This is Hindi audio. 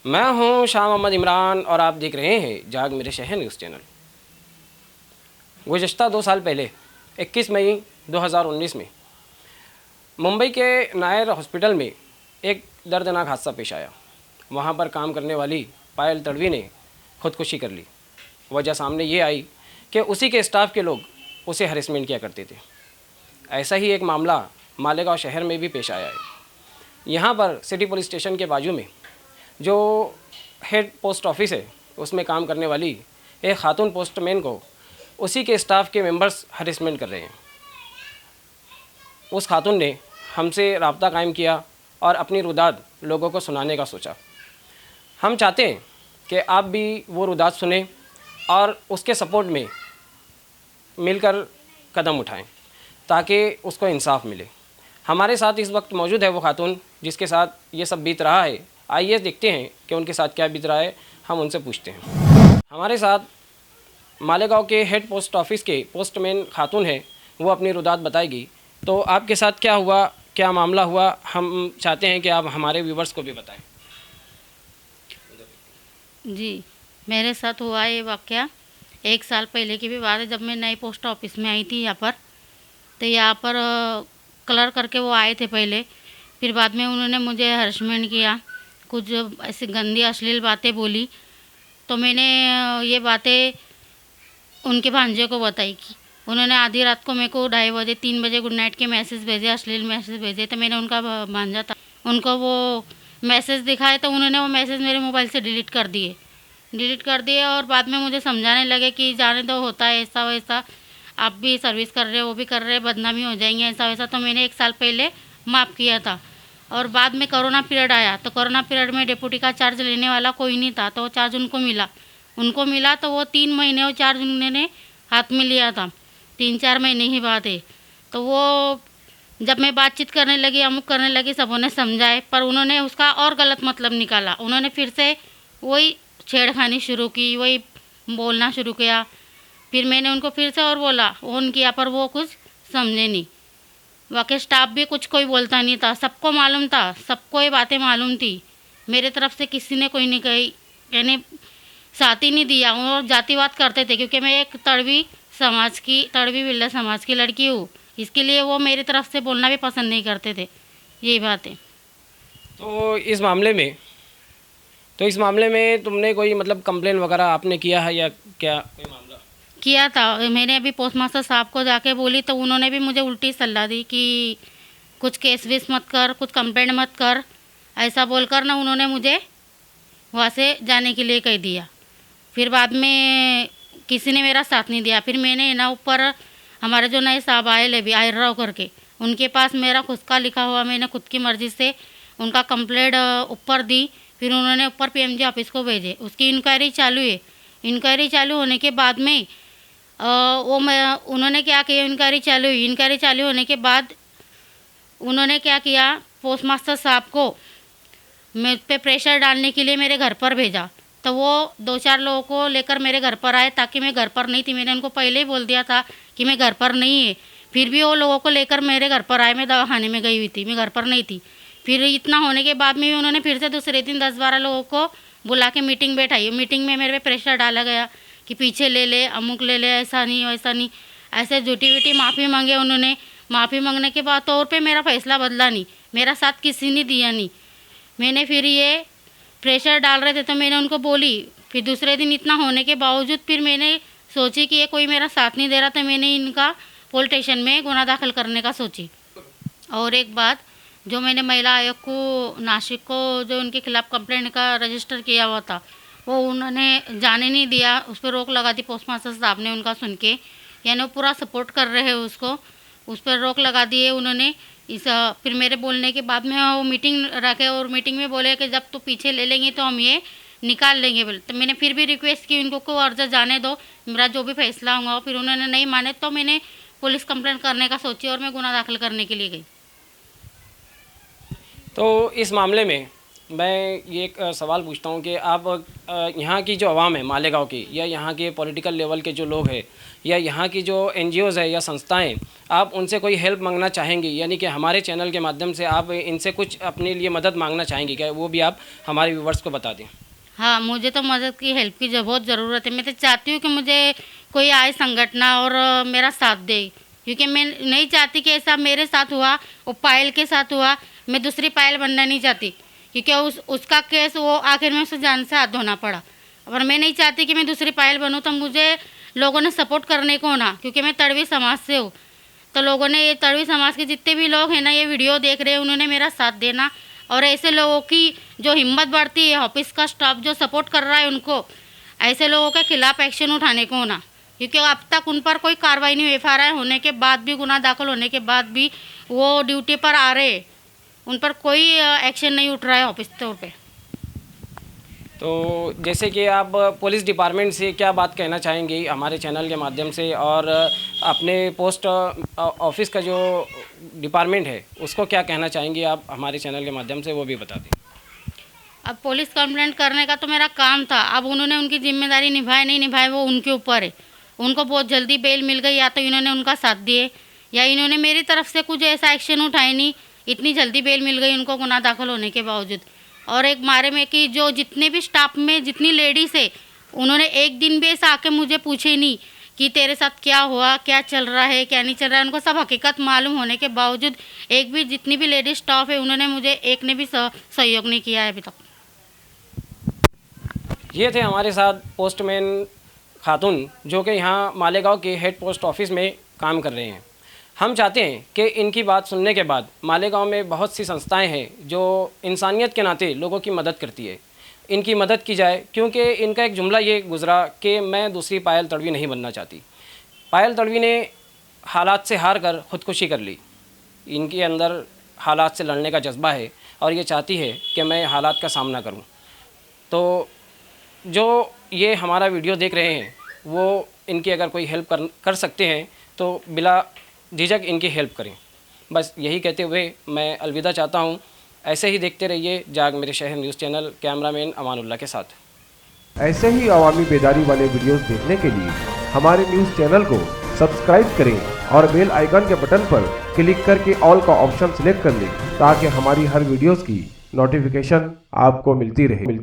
मैं हूं शाह मोहम्मद इमरान और आप देख रहे हैं जाग मेरे शहर न्यूज़ चैनल। गुज़श्ता 2 साल पहले 21 मई 2019 में मुंबई के नायर हॉस्पिटल में एक दर्दनाक हादसा पेश आया। वहां पर काम करने वाली पायल तड़वी ने खुदकुशी कर ली। वजह सामने ये आई कि उसी के स्टाफ के लोग उसे हरेसमेंट किया करते थे। ऐसा ही एक मामला मालेगांव शहर में भी पेश आया है। यहाँ पर सिटी पुलिस स्टेशन के बाजू में जो हेड पोस्ट ऑफिस है उसमें काम करने वाली एक खातून पोस्टमैन को उसी के स्टाफ के मेंबर्स हरेसमेंट कर रहे हैं। उस खातून ने हमसे रब्ता कायम किया और अपनी रुदाद लोगों को सुनाने का सोचा। हम चाहते हैं कि आप भी वो रुदाद सुने और उसके सपोर्ट में मिलकर कदम उठाएं ताकि उसको इंसाफ मिले। हमारे साथ इस वक्त मौजूद है वो खातून जिसके साथ ये सब बीत रहा है। आइए देखते हैं कि उनके साथ क्या बीत रहा है, हम उनसे पूछते हैं। हमारे साथ मालेगांव के हेड पोस्ट ऑफिस के पोस्टमैन खातून है, वो अपनी रुदात बताएगी। तो आपके साथ क्या हुआ, क्या मामला हुआ, हम चाहते हैं कि आप हमारे व्यूवर्स को भी बताएं। जी, मेरे साथ हुआ ये वाक़या 1 साल पहले की भी बात है, जब मैं नई पोस्ट ऑफिस में आई थी यहाँ पर। तो यहाँ पर कलर करके वो आए थे पहले, फिर बाद में उन्होंने मुझे हरेसमेंट किया, कुछ ऐसी गंदी अश्लील बातें बोली। तो मैंने ये बातें उनके भांजे को बताई कि उन्होंने आधी रात को मेरे को 2:30 बजे 3 बजे गुड नाइट के मैसेज भेजे, अश्लील मैसेज भेजे। तो मैंने उनका भांजा था, उनको वो मैसेज दिखाए तो उन्होंने वो मैसेज मेरे मोबाइल से डिलीट कर दिए और बाद में मुझे समझाने लगे कि जाने दो, होता है ऐसा वैसा, आप भी सर्विस कर रहे हो, वो भी कर रहे हैं, बदनामी हो जाएंगे, ऐसा वैसा। तो मैंने 1 साल पहले माफ़ किया था। और बाद में कोरोना पीरियड आया, तो कोरोना पीरियड में डिप्टी का चार्ज लेने वाला कोई नहीं था, तो वो चार्ज उनको मिला। तो वो 3 महीने वो चार्ज उन्होंने हाथ में लिया था, 3-4 महीने ही बात है। तो वो जब मैं बातचीत करने लगी, अमुक करने लगी, सबों ने समझाए, पर उन्होंने उसका और गलत मतलब निकाला। उन्होंने फिर से वही छेड़खानी शुरू की, वही बोलना शुरू किया। फिर मैंने उनको फिर से और बोला, फ़ोन किया, पर वो कुछ समझे नहीं। बाकी स्टाफ भी कुछ कोई बोलता नहीं था, सबको मालूम था, सबको ये बातें मालूम थी। मेरे तरफ से किसी ने कोई नहीं कही, यानी साथ ही नहीं दिया। और जातिवाद करते थे, क्योंकि मैं एक तड़वी बिल्ला समाज की लड़की हूँ, इसके लिए वो मेरी तरफ से बोलना भी पसंद नहीं करते थे। यही बात है। तो इस मामले में तुमने कोई मतलब कंप्लेन वगैरह आपने किया है या क्या कोई मामला? किया था मैंने, अभी पोस्ट मास्टर साहब को जाके बोली, तो उन्होंने भी मुझे उल्टी सलाह दी कि कुछ केस वेस मत कर, कुछ कंप्लेंट मत कर, ऐसा बोलकर ना उन्होंने मुझे वहाँ से जाने के लिए कह दिया। फिर बाद में किसी ने मेरा साथ नहीं दिया। फिर मैंने ना ऊपर हमारे जो नए साहब आए ले भी आयर राव करके, उनके पास मेरा खुद का लिखा हुआ, मैंने खुद की मर्ज़ी से उनका कंप्लेंट ऊपर दी। फिर उन्होंने ऊपर पीएमजी ऑफिस को भेजे, उसकी इंक्वायरी चालू है। इंक्वायरी चालू होने के बाद में उन्होंने क्या किया, इंक्वायरी चालू होने के बाद उन्होंने क्या किया, पोस्ट मास्टर साहब को मुझ पे प्रेशर डालने के लिए मेरे घर पर भेजा। तो वो 2-4 लोगों को लेकर मेरे घर पर आए, ताकि मैं घर पर नहीं थी। मैंने उनको पहले ही बोल दिया था कि मैं घर पर नहीं है। फिर भी वो लोगों को लेकर मेरे घर पर आए, मैं दवाखाने में गई हुई थी, मैं घर पर नहीं थी। फिर इतना होने के बाद में उन्होंने फिर से दूसरे दिन 10-12 लोगों को बुला के मीटिंग बैठाई। मीटिंग में मेरे पे प्रेशर डाला गया कि पीछे ले ले, अमुक ले ले, ऐसा नहीं वैसा नहीं, ऐसे झूठी माफ़ी मांगे उन्होंने। माफ़ी मांगने के बाद तौर पे मेरा फ़ैसला बदला नहीं, मेरा साथ किसी ने दिया नहीं। मैंने फिर ये प्रेशर डाल रहे थे तो मैंने उनको बोली। फिर दूसरे दिन इतना होने के बावजूद फिर मैंने सोची कि ये कोई मेरा साथ नहीं दे रहा, तो मैंने इनका पुलिस स्टेशन में गुना दाखिल करने का सोची। और एक बात, जो मैंने महिला आयोग को नासिक को जो उनके खिलाफ़ कंप्लेंट का रजिस्टर किया हुआ था, वो उन्होंने जाने नहीं दिया, उस पर रोक लगा दी पोस्ट मास्टर साहब ने उनका सुन के, यानी वो पूरा सपोर्ट कर रहे हैं उसको, उस पर रोक लगा दिए उन्होंने। फिर मेरे बोलने के बाद में वो मीटिंग रखे और मीटिंग में बोले कि जब तो पीछे ले लेंगे तो हम ये निकाल लेंगे बोले। तो मैंने फिर भी रिक्वेस्ट की उनको को अर्जा जाने दो, मेरा जो भी फैसला होगा। फिर उन्होंने नहीं माने तो मैंने पुलिस कंप्लेंट करने का सोची और मैं गुना दाखिल करने के लिए गई। तो इस मामले में मैं ये एक सवाल पूछता हूँ कि आप यहाँ की जो आवाम है मालेगांव की, या यहाँ के पॉलिटिकल लेवल के जो लोग हैं, या यहाँ की जो एनजीओज़ है या संस्थाएं, आप उनसे कोई हेल्प मांगना चाहेंगी? यानी कि हमारे चैनल के माध्यम से आप इनसे कुछ अपने लिए मदद मांगना चाहेंगी क्या? वो भी आप हमारे व्यूवर्स को बता दें। हाँ, मुझे तो मदद की, हेल्प की बहुत ज़रूरत है। मैं तो चाहती हूँ कि मुझे कोई आए संगठन और मेरा साथ दे, क्योंकि मैं नहीं चाहती कि ऐसा मेरे साथ हुआ, वो पायल के साथ हुआ। मैं दूसरी पायल बनना नहीं चाहती, क्योंकि उसका केस वो आखिर में उसे जान से हाथ धोना पड़ा। और मैं नहीं चाहती कि मैं दूसरी पायल बनूँ, तो मुझे लोगों ने सपोर्ट करने को ना, क्योंकि मैं तड़वी समाज से हूँ। तो लोगों ने, ये तड़वी समाज के जितने भी लोग हैं ना, ये वीडियो देख रहे हैं, उन्होंने मेरा साथ देना। और ऐसे लोगों की जो हिम्मत बढ़ती है, ऑफिस का स्टाफ जो सपोर्ट कर रहा है उनको, ऐसे लोगों के खिलाफ एक्शन उठाने को ना, क्योंकि अब तक उन पर कोई कार्रवाई नहीं हुई। FIR होने के बाद भी, गुनाह दाखिल होने के बाद भी वो ड्यूटी पर आ रहे, उन पर कोई एक्शन नहीं उठ रहा है ऑफिस तौर पे। तो जैसे कि आप पुलिस डिपार्टमेंट से क्या बात कहना चाहेंगी हमारे चैनल के माध्यम से, और अपने पोस्ट ऑफिस का जो डिपार्टमेंट है उसको क्या कहना चाहेंगी आप हमारे चैनल के माध्यम से, वो भी बता दें। अब पुलिस कंप्लेंट करने का तो मेरा काम था, अब उन्होंने उनकी जिम्मेदारी निभाए नहीं निभाए वो उनके ऊपर है। उनको बहुत जल्दी बेल मिल गई, या तो इन्होंने उनका साथ दिए, या इन्होंने मेरी तरफ से कुछ ऐसा एक्शन उठाए नहीं, इतनी जल्दी बेल मिल गई उनको गुनाह दाखिल होने के बावजूद। और एक बारे में कि जो जितने भी स्टाफ में जितनी लेडीज़ है, उन्होंने एक दिन भी ऐसा आके मुझे पूछे नहीं कि तेरे साथ क्या हुआ, क्या चल रहा है, क्या नहीं चल रहा है। उनको सब हकीकत मालूम होने के बावजूद एक भी, जितनी भी लेडीज स्टाफ है, उन्होंने मुझे एक ने भी सहयोग नहीं किया है अभी तक। ये थे हमारे साथ पोस्टमैन खातून, जो कि यहाँ मालेगांव के हेड पोस्ट ऑफिस में काम कर रहे हैं। हम चाहते हैं कि इनकी बात सुनने के बाद, मालेगांव में बहुत सी संस्थाएं हैं जो इंसानियत के नाते लोगों की मदद करती है, इनकी मदद की जाए। क्योंकि इनका एक जुमला ये गुजरा कि मैं दूसरी पायल तड़वी नहीं बनना चाहती। पायल तड़वी ने हालात से हार कर ख़ुदकुशी कर ली। इनके अंदर हालात से लड़ने का जज्बा है और ये चाहती है कि मैं हालात का सामना करूं। तो जो ये हमारा वीडियो देख रहे हैं, वो इनकी अगर कोई हेल्प कर सकते हैं तो बिला झिझक इनकी हेल्प करें। बस यही कहते हुए मैं अलविदा चाहता हूँ। ऐसे ही देखते रहिए जाग मेरे शहर न्यूज़ चैनल, कैमरामैन अमानुल्लाह के साथ। ऐसे ही अवामी बेदारी वाले वीडियोस देखने के लिए हमारे न्यूज़ चैनल को सब्सक्राइब करें और बेल आइकन के बटन पर क्लिक करके ऑल का ऑप्शन सिलेक्ट कर लें, ताकि हमारी हर वीडियोस की नोटिफिकेशन आपको मिलती रहे।